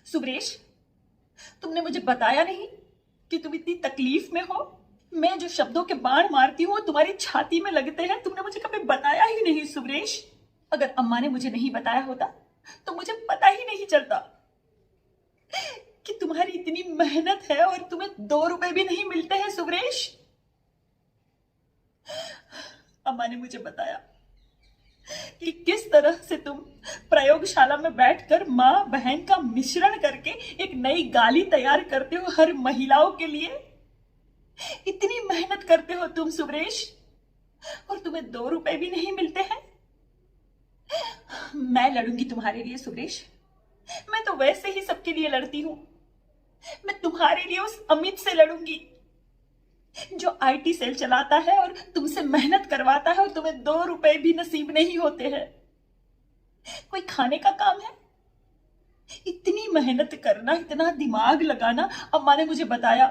सुब्रेश, तुमने मुझे बताया नहीं कि तुम इतनी तकलीफ में हो। मैं जो शब्दों के बाण मारती हूँ तुम्हारी छाती में लगते हैं। तुमने मुझे कभी बताया ही नहीं सुब्रेश। अगर अम्मा ने मुझे नहीं बताया होता तो मुझे पता ही नहीं चलता कि तुम्हारी इतनी मेहनत है और तुम्हें 2 रुपए भी नहीं मिलते हैं सुब्रेश। अम्मा ने मुझे बताया कि किस तरह से तुम प्रयोगशाला में बैठकर माँ बहन का मिश्रण करके एक नई गाली तैयार करते हो हर महिलाओं के लिए। इतनी मेहनत करते हो तुम सुब्रेश और तुम्हें 2 रुपए भी नहीं मिलते हैं। मैं लड़ूंगी तुम्हारे लिए सुब्रेश। मैं तो वैसे ही सबके लिए लड़ती हूं। मैं तुम्हारे लिए उस अमित से लड़ूंगी जो आईटी सेल चलाता है और तुमसे मेहनत करवाता है और तुम्हें 2 रुपए भी नसीब नहीं होते हैं। कोई खाने का काम है? इतनी मेहनत करना, इतना दिमाग लगाना। अम्मा ने मुझे बताया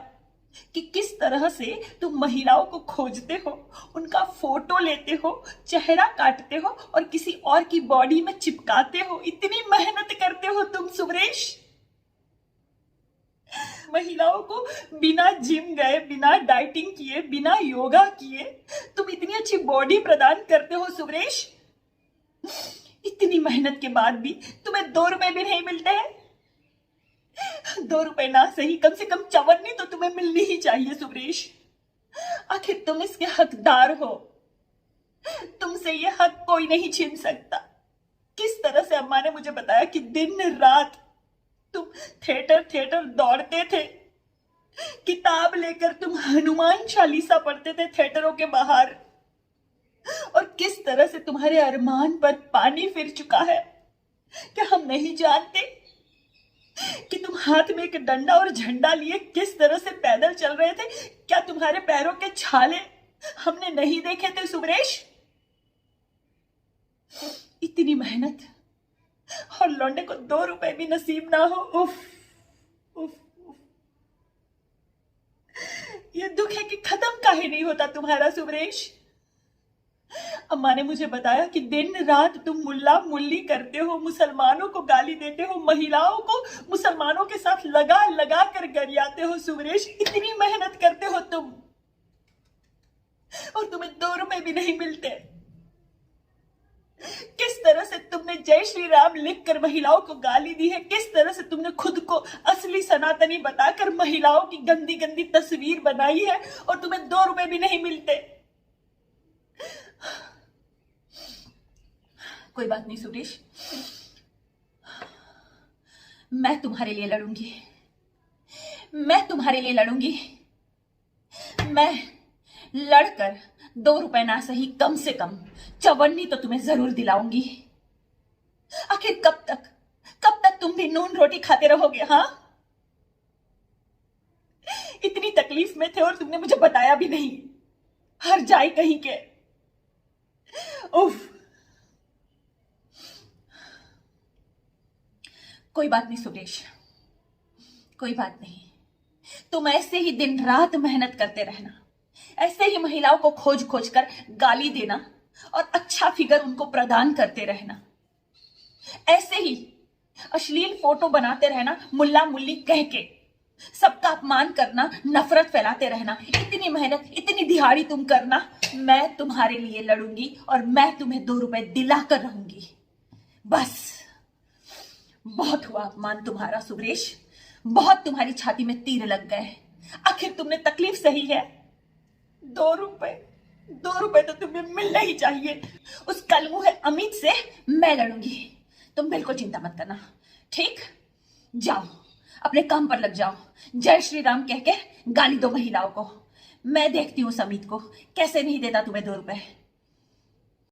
कि किस तरह से तुम महिलाओं को खोजते हो, उनका फोटो लेते हो, चेहरा काटते हो और किसी और की बॉडी में चिपकाते हो। इतनी मेहनत करते हो तुम सुब्रेश। महिलाओं को बिना जिम गए, बिना डाइटिंग किए, बिना योगा किए तुम इतनी अच्छी बॉडी प्रदान करते हो सुब्रेश। इतनी मेहनत के बाद भी तुम्हें 2 रुपए भी नहीं मिलते हैं। 2 रुपए ना सही, कम से कम चवन्नी तो तुम्हें मिलनी ही चाहिए सुब्रेश। आखिर तुम इसके हकदार हो। तुमसे ये हक कोई नहीं छीन सकता। किस तरह से अम्मा ने मुझे बताया कि दिन रात तुम थिएटर दौड़ते थे। किताब लेकर तुम हनुमान चालीसा पढ़ते थे थिएटरों के बाहर। और किस तरह से तुम्हारे अरमान पर पानी फिर चुका है। क्या हम नहीं जानते कि तुम हाथ में एक डंडा और झंडा लिए किस तरह से पैदल चल रहे थे? क्या तुम्हारे पैरों के छाले हमने नहीं देखे थे सुब्रेश? इतनी मेहनत और लौंडे को 2 रुपए भी नसीब ना हो। उफ, उफ, उफ। ये दुख है कि खत्म काहे नहीं होता तुम्हारा सुब्रेश। अम्मा ने मुझे बताया कि दिन रात तुम मुल्ला मुल्ली करते हो, मुसलमानों को गाली देते हो, महिलाओं को मुसलमानों के साथ लगा लगा कर गरियाते हो सुब्रेश। इतनी मेहनत करते हो तुम और तुम्हें 2 रुपए भी नहीं मिलते। किस तरह से तुमने जय श्री राम लिखकर महिलाओं को गाली दी है। किस तरह से तुमने खुद को असली सनातनी बताकर महिलाओं की गंदी गंदी तस्वीर बनाई है और तुम्हें 2 रुपए भी नहीं मिलते। कोई बात नहीं सुरेश, मैं तुम्हारे लिए लड़ूंगी। मैं तुम्हारे लिए लड़ूंगी। मैं लड़कर 2 रुपए ना सही, कम से कम चवन्नी तो तुम्हें जरूर दिलाऊंगी। आखिर कब तक तुम भी नून रोटी खाते रहोगे? हाँ, इतनी तकलीफ में थे और तुमने मुझे बताया भी नहीं। हर जाए कहीं के। उफ। कोई बात नहीं सुरेश, कोई बात नहीं। तुम ऐसे ही दिन रात मेहनत करते रहना। ऐसे ही महिलाओं को खोज खोज कर गाली देना और अच्छा फिगर उनको प्रदान करते रहना। ऐसे ही अश्लील फोटो बनाते रहना, मुल्ला मुल्ली कह के सबका अपमान करना, नफरत फैलाते रहना। इतनी मेहनत, इतनी दिहाड़ी तुम करना। मैं तुम्हारे लिए लड़ूंगी और मैं तुम्हें 2 रुपए दिला कर रहूंगी। बस बहुत हुआ अपमान तुम्हारा सुरेश। बहुत तुम्हारी छाती में तीर लग गए। आखिर तुमने तकलीफ सही है। 2 रुपए तो तुम्हें मिलना ही चाहिए। उस कलमुहे अमित से मैं लड़ूंगी। तुम बिल्कुल चिंता मत करना, ठीक? जाओ अपने काम पर लग जाओ। जय श्री राम कह के गाली दो महिलाओं को। मैं देखती हूँ उस अमित को कैसे नहीं देता तुम्हें 2 रुपए।